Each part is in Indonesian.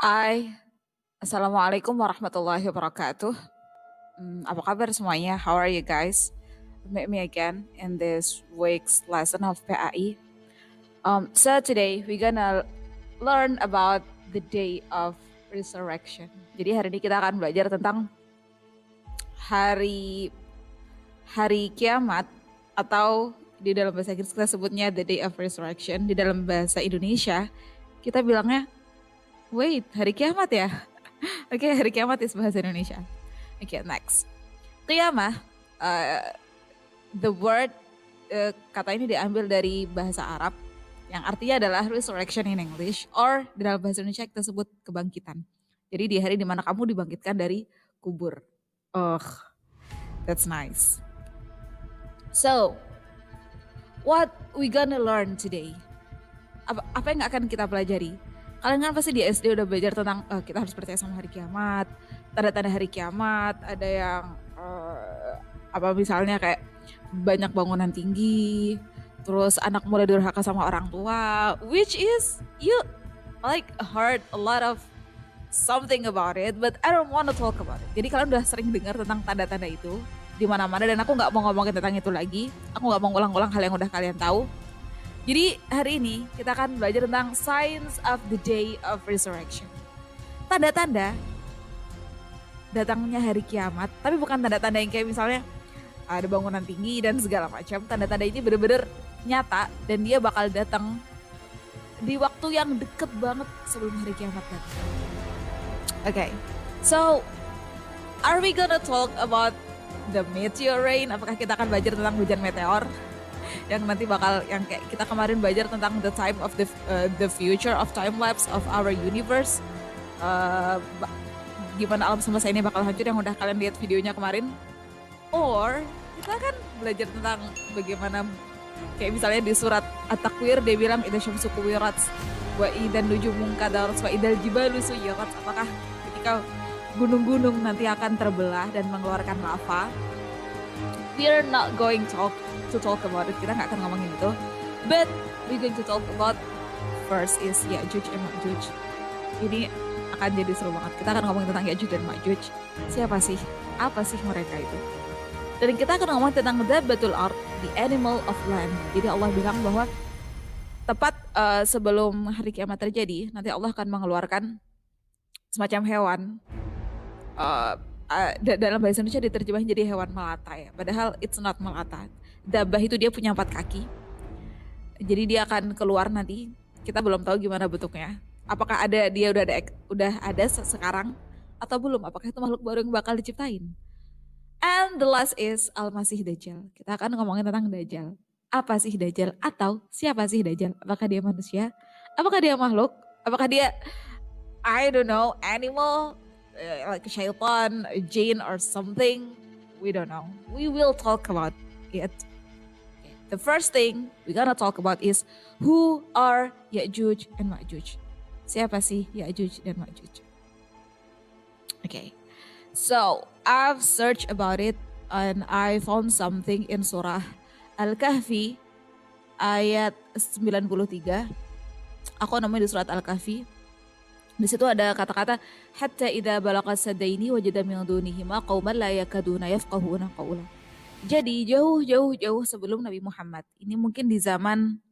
Hai, Assalamualaikum warahmatullahi wabarakatuh. Apa kabar semuanya? How are you guys? Meet me again in this week's lesson of PAI. So today we're gonna learn about the day of resurrection. Jadi hari ini kita akan belajar tentang hari hari kiamat, atau di dalam bahasa Inggris kita sebutnya the day of resurrection. Di dalam bahasa Indonesia kita bilangnya wait, hari kiamat ya? Oke, hari kiamat is bahasa Indonesia. Oke, next. Qiyamah, the word, kata ini diambil dari bahasa Arab yang artinya adalah resurrection in English, or di dalam bahasa Indonesia kita sebut kebangkitan. Jadi di hari dimana kamu dibangkitkan dari kubur. That's nice. So, what we gonna learn today? Apa yang akan kita pelajari? Kalian kan pasti di SD udah belajar tentang kita harus percaya sama hari kiamat, tanda-tanda hari kiamat, ada yang apa misalnya kayak banyak bangunan tinggi, terus anak mulai durhaka sama orang tua, which is you like heard a lot of something about it, but I don't want to talk about it. Jadi kalian udah sering dengar tentang tanda-tanda itu di mana-mana, dan aku nggak mau ngomongin tentang itu lagi. Aku nggak mau ngulang-ulang hal yang udah kalian tahu. Jadi hari ini kita akan belajar tentang signs of the day of resurrection. Tanda-tanda datangnya hari kiamat, tapi bukan tanda-tanda yang kayak misalnya ada bangunan tinggi dan segala macam. Tanda-tanda ini benar-benar nyata dan dia bakal datang di waktu yang deket banget sebelum hari kiamat datang. Okay, so are we gonna talk about the meteor rain? Apakah kita akan belajar tentang hujan meteor? Yang nanti bakal, yang kayak kita kemarin belajar tentang the time of the future of time lapse of our universe, gimana alam semesta ini bakal hancur, yang udah kalian lihat videonya kemarin. Or kita kan belajar tentang bagaimana kayak misalnya di surat At-Takwir dia bilang idza syamsu kuwirat wa idzan nujumu kadarat wa idzal jibalu suyirat. Apakah ketika gunung-gunung nanti akan terbelah dan mengeluarkan lava? We are not going to talk about it. Kita nggak akan ngomongin itu. But we're going to talk about first is Ya'juj and Ma'juj. Ini akan jadi seru banget. Kita akan ngomongin tentang Ya'juj dan Ma'juj. Siapa sih? Apa sih mereka itu? Dan kita akan ngomongin tentang Dabbatul Ard, the animal of land. Jadi Allah bilang bahwa tepat sebelum hari kiamat terjadi, nanti Allah akan mengeluarkan semacam hewan. Dalam bahasa Indonesia diterjemahin jadi hewan melata ya. Padahal it's not melata. Dabbah itu dia punya 4 kaki. Jadi dia akan keluar nanti. Kita belum tahu gimana bentuknya. Apakah dia udah ada sekarang atau belum? Apakah itu makhluk baru yang bakal diciptain? And the last is Al-Masih Dajjal. Kita akan ngomongin tentang Dajjal. Apa sih Dajjal? Atau siapa sih Dajjal? Apakah dia manusia? Apakah dia makhluk? Apakah dia, I don't know, animal? Like a shaitan, a jinn or something? We don't know. We will talk about it. The first thing we're gonna talk about is who are Ya'juj and Ma'juj. Siapa sih Ya'juj dan Ma'juj? Okay, so I've searched about it and I found something in surah Al-Kahfi ayat 93. Aku nemuin di surat Al-Kahfi. Di situ ada kata-kata hatta idza balagha sadaini wajada min dunihima qauman la yakaduna yafqahuna qawla. Jadi jauh sebelum Nabi Muhammad. Ini mungkin di zaman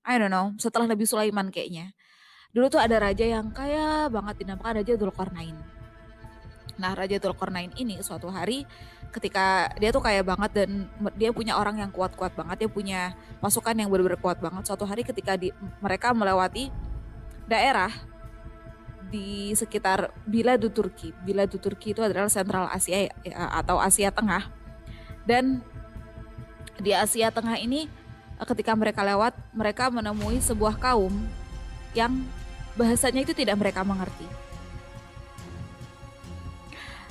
I don't know, setelah Nabi Sulaiman kayaknya. Dulu tuh ada raja yang kaya banget, dinamakan Raja Dzulqarnain. Nah, Raja Dzulqarnain ini suatu hari ketika dia tuh kaya banget dan dia punya orang yang kuat-kuat banget, dia punya pasukan yang benar-benar kuat banget. Suatu hari ketika mereka melewati daerah di sekitar Biladu Turki. Biladu Turki itu adalah sentral Asia atau Asia Tengah. Dan di Asia Tengah ini ketika mereka lewat, mereka menemui sebuah kaum yang bahasanya itu tidak mereka mengerti.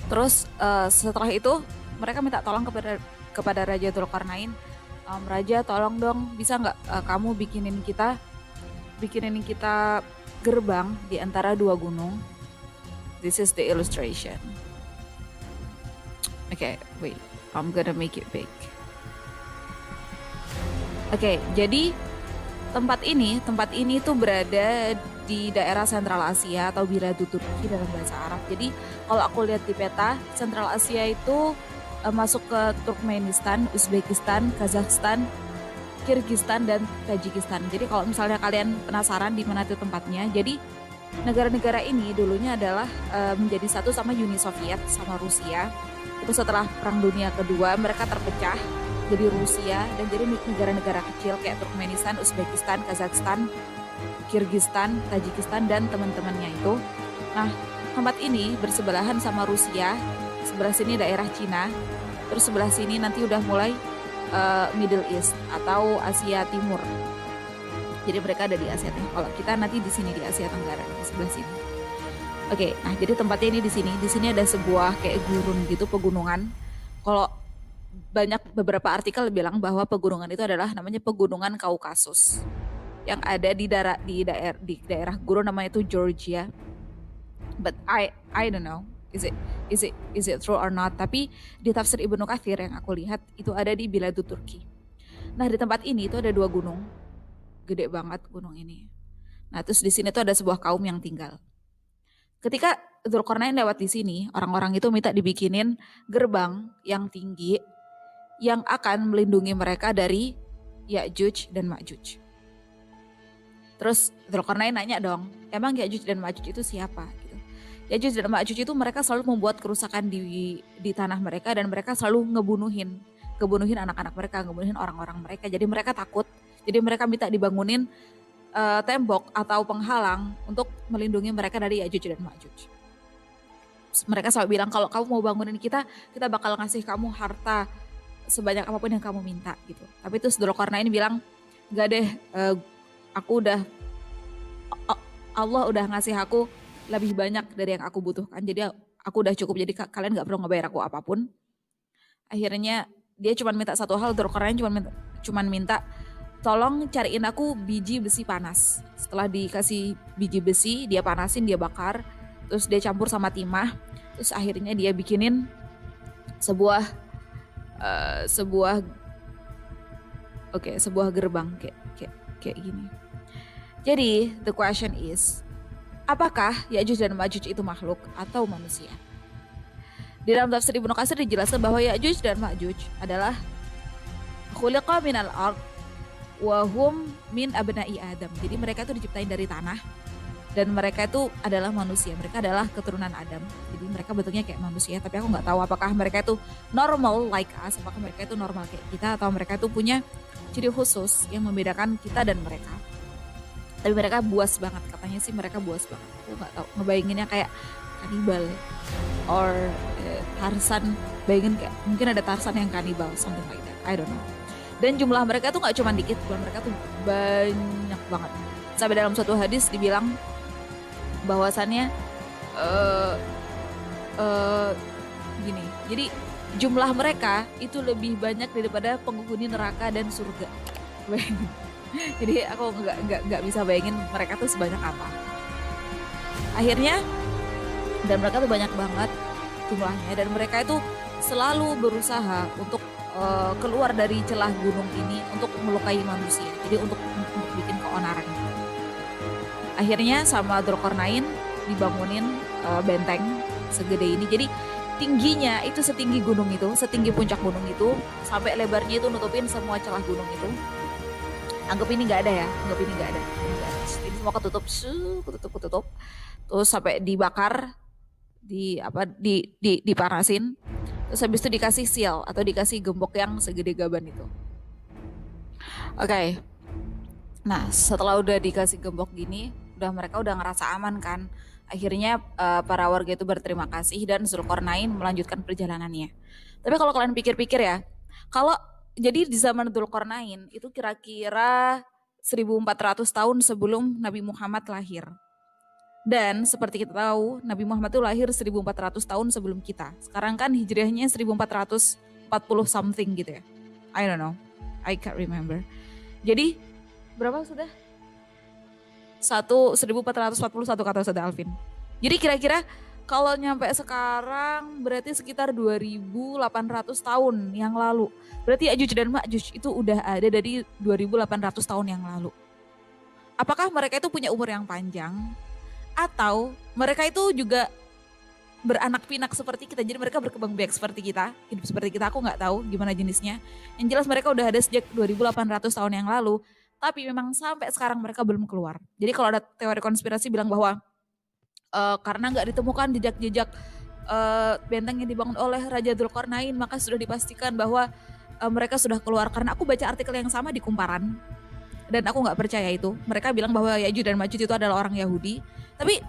Terus setelah itu mereka minta tolong kepada Raja Dzulqarnain. Raja, tolong dong, bisa nggak kamu bikinin kita gerbang di antara 2 gunung. This is the illustration. Okay, wait, I'm gonna make it big. Okay, jadi tempat ini tuh berada di daerah Sentral Asia atau Biladu Turki dalam bahasa Arab. Jadi kalau aku lihat di peta, Sentral Asia itu masuk ke Turkmenistan, Uzbekistan, Kazakhstan, Kyrgyzstan, dan Tajikistan. Jadi kalau misalnya kalian penasaran di mana itu tempatnya, jadi negara-negara ini dulunya adalah menjadi satu sama Uni Soviet sama Rusia. Itu setelah Perang Dunia Kedua mereka terpecah jadi Rusia dan jadi negara-negara kecil kayak Turkmenistan, Uzbekistan, Kazakhstan, Kyrgyzstan, Tajikistan, dan teman-temannya itu. Nah, tempat ini bersebelahan sama Rusia, sebelah sini daerah Cina, terus sebelah sini nanti udah mulai Middle East atau Asia Timur. Jadi mereka ada di Asia Timur. Kalau kita nanti di sini di Asia Tenggara, di sebelah sini. Oke, nah jadi tempatnya ini di sini. Di sini ada sebuah kayak gurun gitu, pegunungan. Kalau beberapa artikel bilang bahwa pegunungan itu adalah namanya Pegunungan Kaukasus yang ada di daerah gurun namanya itu Georgia. But I don't know is it true or not. Tapi di tafsir Ibnu Katsir yang aku lihat itu ada di Biladu Turki. Nah di tempat ini itu ada 2 gunung, gede banget gunung ini. Nah terus di sini tuh ada sebuah kaum yang tinggal. Ketika Dzulkarnain lewat di sini, orang-orang itu minta dibikinin gerbang yang tinggi yang akan melindungi mereka dari Ya'juj dan Ma'juj. Terus Dzulkarnain nanya dong, emang Ya'juj dan Ma'juj itu siapa? Gitu. Ya'juj dan Ma'juj itu mereka selalu membuat kerusakan di tanah mereka dan mereka selalu ngebunuhin anak-anak mereka, ngebunuhin orang-orang mereka. Jadi mereka takut, jadi mereka minta dibangunin tembok atau penghalang untuk melindungi mereka dari Ya'juj dan Ma'juj. Mereka selalu bilang kalau kamu mau bangunin kita bakal ngasih kamu harta sebanyak apapun yang kamu minta gitu. Tapi itu Dzulkarnain bilang, enggak deh, Allah udah ngasih aku lebih banyak dari yang aku butuhkan. Jadi aku udah cukup, jadi kalian gak perlu ngebayar aku apapun. Akhirnya dia cuma minta satu hal, Dzulkarnain cuma minta tolong cariin aku biji besi panas. Setelah dikasih biji besi, dia panasin, dia bakar, terus dia campur sama timah, terus akhirnya dia bikinin sebuah gerbang kayak gini. Jadi the question is, apakah Ya'juj dan Ma'juj itu makhluk atau manusia? Di dalam tafsir Ibnu Katsir dijelaskan bahwa Ya'juj dan Ma'juj adalah khuliqa minal ard wa hum min abna'i Adam. Jadi mereka itu diciptain dari tanah dan mereka itu adalah manusia. Mereka adalah keturunan Adam. Jadi mereka bentuknya kayak manusia, tapi aku nggak tahu apakah mereka itu normal like us, apakah mereka itu normal kayak kita atau mereka itu punya ciri khusus yang membedakan kita dan mereka. Tapi mereka buas banget, katanya sih mereka buas banget. Aku nggak tahu, ngebayanginnya kayak kanibal or Tarzan. Bayangin kayak mungkin ada Tarzan yang kanibal, something like that. I don't know. Dan jumlah mereka tuh nggak cuma dikit, jumlah mereka tuh banyak banget. Sampai dalam suatu hadis dibilang bahwasannya gini. Jadi jumlah mereka itu lebih banyak daripada penghuni neraka dan surga. Jadi aku nggak bisa bayangin mereka tuh sebanyak apa. Akhirnya dan mereka tuh banyak banget jumlahnya dan mereka itu selalu berusaha untuk keluar dari celah gunung ini untuk melukai manusia. Jadi untuk bikin keonaran. Akhirnya sama Dzulkarnain dibangunin benteng segede ini. Jadi tingginya itu setinggi gunung itu, setinggi puncak gunung itu, sampai lebarnya itu nutupin semua celah gunung itu. Anggap ini nggak ada ya, anggap ini nggak ada. Ini semua ketutup. Terus sampai dibakar, dipanasin. Terus habis itu dikasih seal atau dikasih gembok yang segede gaban itu. Oke. Nah, setelah udah dikasih gembok gini, mereka udah ngerasa aman kan. Akhirnya para warga itu berterima kasih dan Dzulkarnain melanjutkan perjalanannya. Tapi kalau kalian pikir-pikir ya, kalau jadi di zaman Dzulkarnain itu kira-kira 1400 tahun sebelum Nabi Muhammad lahir. Dan seperti kita tahu, Nabi Muhammad itu lahir 1400 tahun sebelum kita. Sekarang kan hijriahnya 1440 something gitu ya. I don't know. I can't remember. Jadi berapa sudah? 1441 kata Ustaz Alvin. Jadi kira-kira kalau nyampe sekarang berarti sekitar 2800 tahun yang lalu. Berarti Ya'juj dan Ma'juj itu udah ada dari 2800 tahun yang lalu. apakah mereka itu punya umur yang panjang atau mereka itu juga beranak pinak seperti kita, jadi mereka berkembang biak seperti kita, hidup seperti kita. Aku nggak tahu gimana jenisnya. Yang jelas mereka udah ada sejak 2800 tahun yang lalu, tapi memang sampai sekarang mereka belum keluar. Jadi kalau ada teori konspirasi bilang bahwa karena nggak ditemukan jejak-jejak benteng yang dibangun oleh Raja Dzulkarnain, maka sudah dipastikan bahwa mereka sudah keluar. Karena aku baca artikel yang sama di Kumparan dan aku nggak percaya itu. Mereka bilang bahwa Ya'juj dan Ma'juj itu adalah orang Yahudi, tapi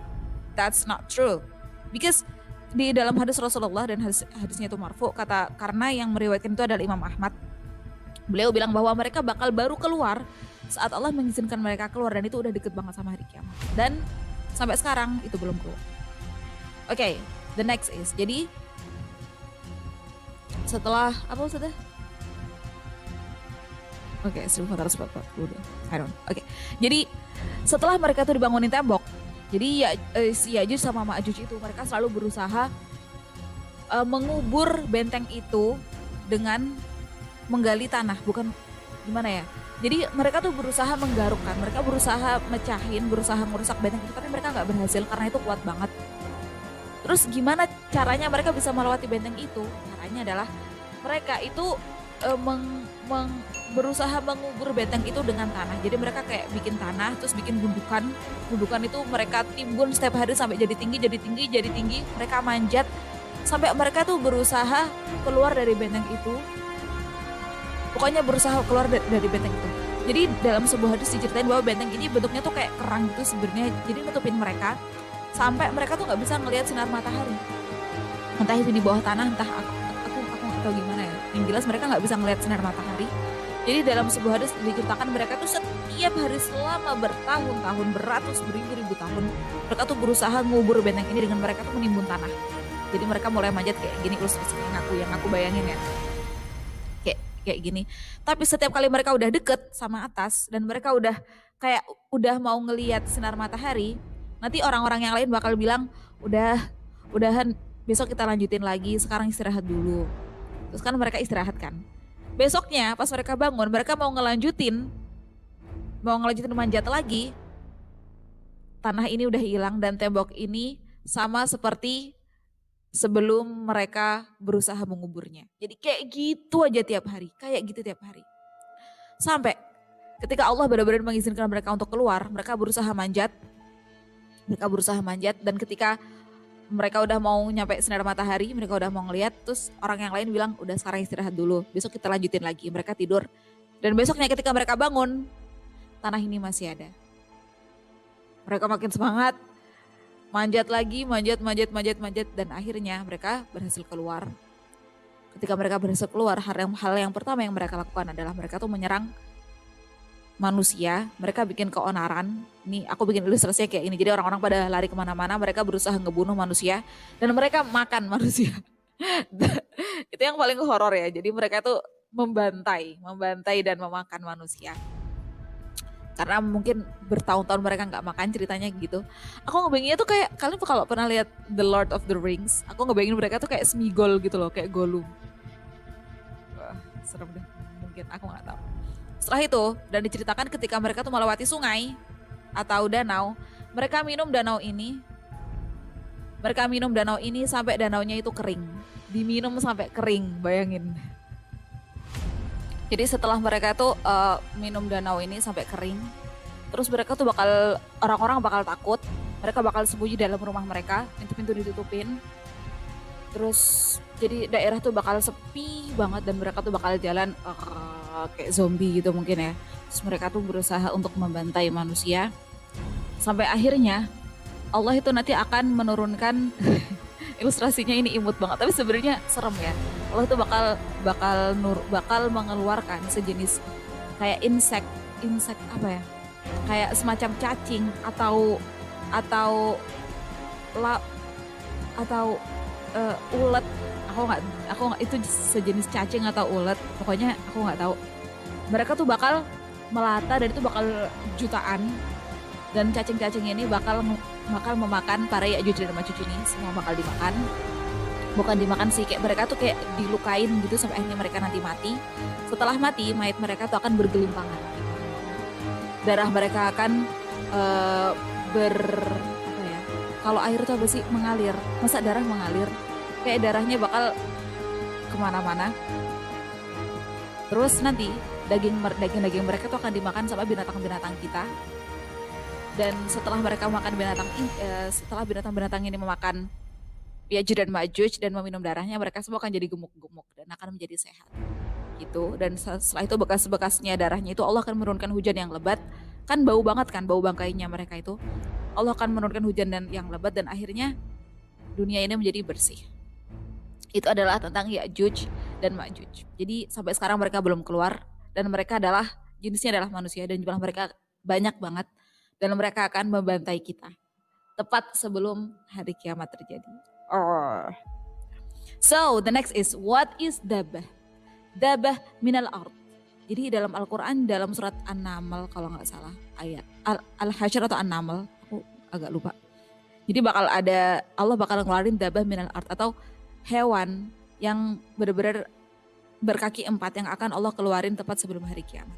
that's not true, because di dalam hadis Rasulullah, dan hadisnya itu marfu, kata karena yang meriwayatkan itu adalah Imam Ahmad. Beliau bilang bahwa mereka bakal baru keluar saat Allah mengizinkan mereka keluar, dan itu udah deket banget sama hari kiamat. Dan sampai sekarang itu belum keluar. Oke, the next is, jadi setelah apa sudah? Oke, 1442. I don't. Oke. Jadi setelah mereka tuh dibangunin tembok, jadi si Ya'juj sama Ma'juj itu mereka selalu berusaha mengubur benteng itu dengan menggali tanah, bukan gimana ya. Jadi mereka tuh berusaha menggarukkan, mereka berusaha mecahin, berusaha merusak benteng itu, tapi mereka nggak berhasil karena itu kuat banget. Terus gimana caranya mereka bisa melewati benteng itu? Caranya adalah mereka itu berusaha mengubur benteng itu dengan tanah. Jadi mereka kayak bikin tanah, terus bikin gundukan. Gundukan itu mereka timbun setiap hari sampai jadi tinggi, jadi tinggi, jadi tinggi. Mereka manjat sampai mereka tuh berusaha keluar dari benteng itu. Pokoknya berusaha keluar dari benteng itu. Jadi dalam sebuah hadis diceritain bahwa benteng ini bentuknya tuh kayak kerang gitu sebenarnya. Jadi nutupin mereka sampai mereka tuh nggak bisa ngelihat sinar matahari. Entah itu di bawah tanah, entah aku nggak tahu gimana ya. Yang jelas mereka nggak bisa ngelihat sinar matahari. Jadi dalam sebuah hadis diceritakan mereka tuh setiap hari selama bertahun-tahun, beratus, beribu-ribu tahun, mereka tuh berusaha ngubur benteng ini dengan mereka tuh menimbun tanah. Jadi mereka mulai manjat kayak gini, ilustrasinya yang aku bayangin ya. Kayak gini. Tapi setiap kali mereka udah deket sama atas dan mereka udah mau ngelihat sinar matahari, nanti orang-orang yang lain bakal bilang, udahan besok kita lanjutin lagi, sekarang istirahat dulu. Terus kan mereka istirahat kan. Besoknya pas mereka bangun, mereka mau ngelanjutin manjat lagi. Tanah ini udah hilang dan tembok ini sama seperti sebelum mereka berusaha menguburnya. Jadi kayak gitu aja tiap hari, kayak gitu tiap hari. Sampai ketika Allah benar-benar mengizinkan mereka untuk keluar, mereka berusaha manjat dan ketika mereka udah mau nyampe sinar matahari, mereka udah mau ngeliat, terus orang yang lain bilang, udah sekarang istirahat dulu, besok kita lanjutin lagi. Mereka tidur, dan besoknya ketika mereka bangun, tanah ini masih ada. Mereka makin semangat, manjat lagi, manjat, dan akhirnya mereka berhasil keluar. Ketika mereka berhasil keluar, hal yang pertama yang mereka lakukan adalah mereka tuh menyerang manusia. Mereka bikin keonaran. Nih aku bikin ilustrasinya kayak ini. Jadi orang-orang pada lari kemana-mana, mereka berusaha ngebunuh manusia dan mereka makan manusia. Itu yang paling horor ya. Jadi mereka tuh membantai dan memakan manusia. Karena mungkin bertahun-tahun mereka nggak makan, ceritanya gitu. Aku ngebayanginnya tuh kayak, kalian kalau pernah lihat The Lord of the Rings, aku ngebayangin mereka tuh kayak Smigol gitu loh, kayak Gollum. Wah, serem deh. Mungkin aku nggak tahu. Setelah itu, dan diceritakan ketika mereka tuh melewati sungai atau danau, mereka minum danau ini sampai danaunya itu kering. Diminum sampai kering, bayangin. Jadi setelah mereka tuh minum danau ini sampai kering, terus mereka tuh orang-orang bakal takut, mereka bakal sembunyi dalam rumah mereka, pintu-pintu ditutupin. Terus jadi daerah tuh bakal sepi banget dan mereka tuh bakal jalan kayak zombie gitu mungkin ya. Terus mereka tuh berusaha untuk membantai manusia. Sampai akhirnya Allah itu nanti akan menurunkan ilustrasinya ini imut banget tapi sebenarnya serem ya. Allah tuh bakal mengeluarkan sejenis kayak insek apa ya? Kayak semacam cacing atau ulet. Aku nggak itu sejenis cacing atau ulet, pokoknya aku nggak tahu. Mereka tuh bakal melata dan itu bakal jutaan, dan cacing-cacing ini bakal memakan para Ya'juj dan Ma'juj ini. Semua bakal dimakan, bukan dimakan sih, kayak mereka tuh kayak dilukain gitu sampai akhirnya mereka nanti mati. Setelah mati, mayat mereka tuh akan bergelimpangan darah mereka akan ber apa ya? Kalau air itu apa sih? Mengalir. Masa darah mengalir? Kayak darahnya bakal kemana-mana. Terus nanti daging mereka tuh akan dimakan sama binatang-binatang kita. Dan setelah mereka makan setelah binatang-binatang ini memakan Ya'juj dan Ma'juj dan meminum darahnya, mereka semua akan jadi gemuk-gemuk dan akan menjadi sehat. Gitu. Dan setelah itu bekas-bekasnya darahnya itu Allah akan menurunkan hujan yang lebat. Kan bau banget kan, bau bangkainya mereka itu. Allah akan menurunkan hujan yang lebat dan akhirnya dunia ini menjadi bersih. Itu adalah tentang Ya'juj dan Ma'juj. Jadi sampai sekarang mereka belum keluar dan mereka jenisnya adalah manusia dan jumlah mereka banyak banget. Dan mereka akan membantai kita tepat sebelum hari kiamat terjadi. So the next is, what is dabah? Dabah minal ard. Jadi dalam Al-Quran, dalam surat An-Naml kalau nggak salah, ayat Al-Hasyr atau An-Naml, aku agak lupa. Jadi Allah bakal ngeluarin dabah minal ard, atau hewan yang benar-benar berkaki 4 yang akan Allah keluarin tepat sebelum hari kiamat.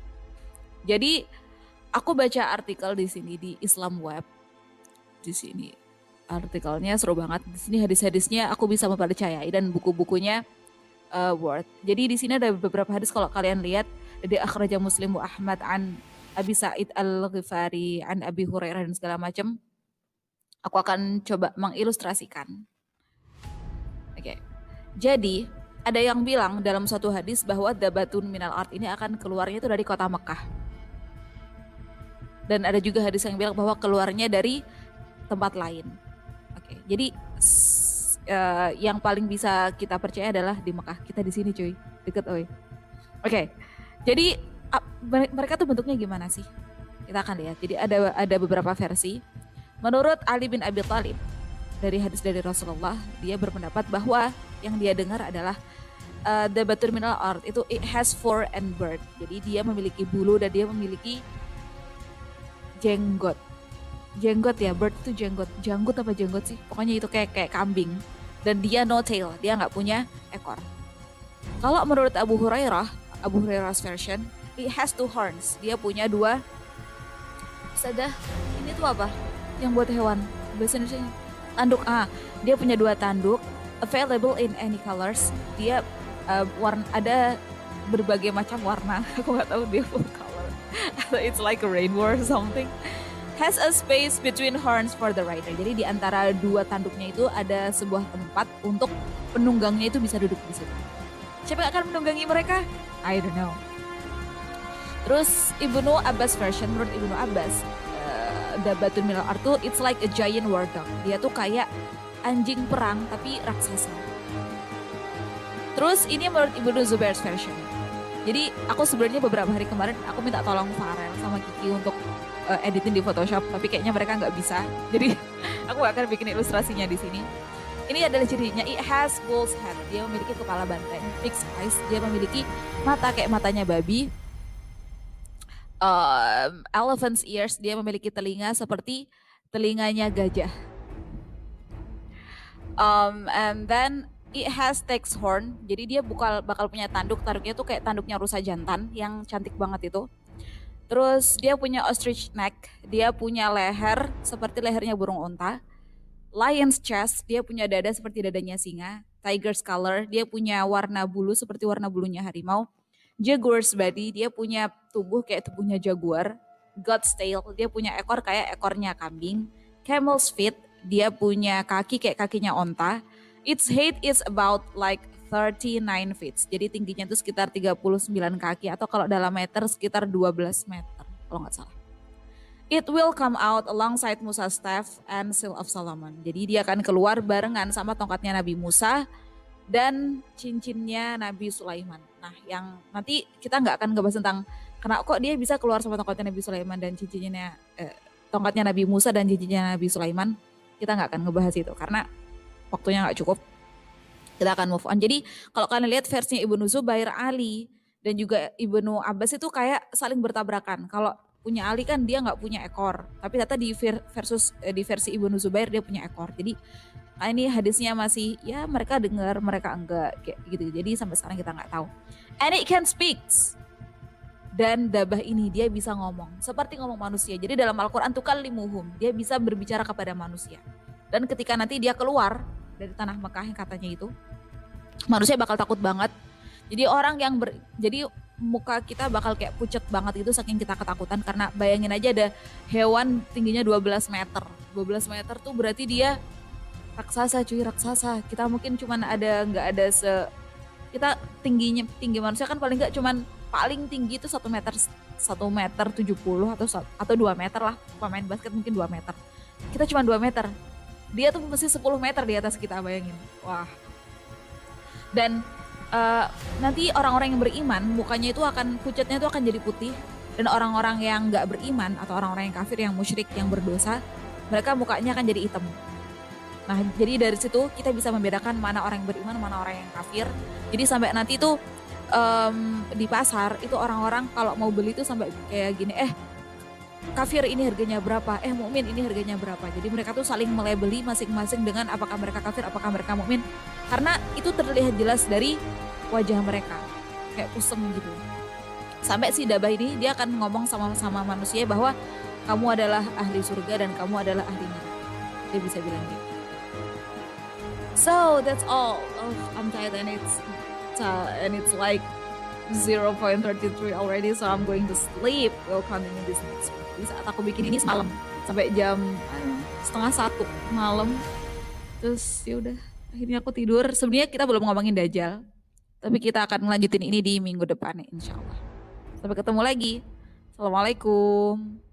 Jadi aku baca artikel di sini di Islam Web. Di sini artikelnya seru banget. Di sini hadis-hadisnya aku bisa mempercayai dan buku-bukunya worth. Jadi di sini ada beberapa hadis kalau kalian lihat, dari akhraja Muslim wa Ahmad an Abi Sa'id Al-Ghifari an Abi Hurairah dan segala macam. Aku akan coba mengilustrasikan. Oke. Jadi ada yang bilang dalam suatu hadis bahwa dabatun minal ard ini akan keluarnya itu dari kota Mekah. Dan ada juga hadis yang bilang bahwa keluarnya dari tempat lain. Oke, jadi yang paling bisa kita percaya adalah di Mekah. Kita di sini cuy, deket oi. Oke, jadi mereka tuh bentuknya gimana sih? Kita akan lihat. Jadi ada beberapa versi. Menurut Ali bin Abi Thalib, dari hadis dari Rasulullah, dia berpendapat bahwa yang dia dengar adalah the batur minal ard itu it has fur and bird. Jadi dia memiliki bulu dan dia memiliki jenggot ya, bird itu janggut apa jenggot sih, pokoknya itu kayak kambing. Dan dia no tail, dia nggak punya ekor. Kalau menurut Abu Hurairah's version, it has 2 horns, dia punya 2 sadah. Ini tuh apa yang buat hewan bahasa Indonesia? Tanduk. Dia punya 2 tanduk, available in any colors. Dia ada berbagai macam warna. Aku nggak tahu dia full color. It's like a rainbow or something. Has a space between horns for the rider. Jadi di antara 2 tanduknya itu ada sebuah tempat untuk penunggangnya itu bisa duduk di situ. Siapa yang akan menunggangi mereka? I don't know. Terus Ibnu Abbas version, menurut Ibnu Abbas, Dabatun minal ard, it's like a giant war dog. Dia tuh kayak anjing perang tapi raksasa. Terus ini menurut Ibnu Zubair's version. Jadi aku sebenarnya beberapa hari kemarin aku minta tolong Farel sama Kiki untuk editing di Photoshop, tapi kayaknya mereka nggak bisa. Jadi aku akan bikin ilustrasinya di sini. Ini adalah cirinya, it has bull's head. Dia memiliki kepala banteng, fixed eyes. Dia memiliki mata kayak matanya babi. Elephant's ears. Dia memiliki telinga seperti telinganya gajah. And then it has text horn, jadi dia bakal punya tanduknya tuh kayak tanduknya rusa jantan yang cantik banget itu. Terus dia punya ostrich neck, dia punya leher seperti lehernya burung unta. Lion's chest, dia punya dada seperti dadanya singa. Tiger's color, dia punya warna bulu seperti warna bulunya harimau. Jaguar's body, dia punya tubuh kayak tubuhnya jaguar. God's tail, dia punya ekor kayak ekornya kambing. Camel's feet, dia punya kaki kayak kakinya onta. Its height is about like 39 feet. Jadi tingginya itu sekitar 39 kaki atau kalau dalam meter sekitar 12 meter kalau nggak salah. It will come out alongside Musa's staff and seal of Solomon. Jadi dia akan keluar barengan sama tongkatnya Nabi Musa dan cincinnya Nabi Sulaiman. Nah, yang nanti kita nggak akan ngebahas tentang kenapa kok dia bisa keluar sama tongkatnya Nabi Sulaiman dan cincinnya tongkatnya Nabi Musa dan cincinnya Nabi Sulaiman. Kita nggak akan ngebahas itu karena waktunya nggak cukup. Kita akan move on. Jadi kalau kalian lihat versinya Ibnu Zubair, Ali dan juga Ibnu Abbas itu kayak saling bertabrakan. Kalau punya Ali kan dia nggak punya ekor, tapi ternyata di versi Ibnu Zubair dia punya ekor. Jadi ini hadisnya masih ya mereka dengar mereka enggak kayak gitu. Jadi sampai sekarang kita nggak tahu. And it can speak. Dan Dabah ini dia bisa ngomong seperti ngomong manusia. Jadi dalam Al-Quran tukallimuhum, dia bisa berbicara kepada manusia. Dan ketika nanti dia keluar dari tanah Mekah yang katanya itu, manusia bakal takut banget. Jadi jadi muka kita bakal kayak pucet banget itu saking kita ketakutan. Karena bayangin aja ada hewan tingginya 12 meter. 12 meter tuh berarti dia raksasa cuy, raksasa. Kita mungkin cuman nggak ada kita tinggi manusia kan paling nggak cuman paling tinggi itu 1 meter 70 atau 2 meter lah. Pemain basket mungkin 2 meter. Kita cuma 2 meter. Dia tuh mesti 10 meter di atas kita, bayangin. Wah. Dan nanti orang-orang yang beriman mukanya itu pucatnya itu akan jadi putih, dan orang-orang yang nggak beriman atau orang-orang yang kafir, yang musyrik, yang berdosa, mereka mukanya akan jadi hitam. Nah, jadi dari situ kita bisa membedakan mana orang yang beriman, mana orang yang kafir. Jadi sampai nanti itu di pasar itu orang-orang kalau mau beli itu sampai kayak gini, kafir ini harganya berapa, mukmin ini harganya berapa. Jadi mereka tuh saling melabeli masing-masing dengan apakah mereka kafir, apakah mereka mukmin, karena itu terlihat jelas dari wajah mereka kayak kusem gitu. Sampai si Dabah ini dia akan ngomong sama manusia bahwa kamu adalah ahli surga dan kamu adalah ahli neraka. Dia bisa bilang gitu. So that's all. I'm tired and it's like 0.33 already, so I'm going to sleep. We'll continue this next week. Di saat aku bikin ini semalam sampai jam 12:30 malam, terus ya udah akhirnya aku tidur. Sebenarnya kita belum ngomongin Dajjal, tapi kita akan melanjutin ini di minggu depan insya Allah. Sampai ketemu lagi. Assalamualaikum.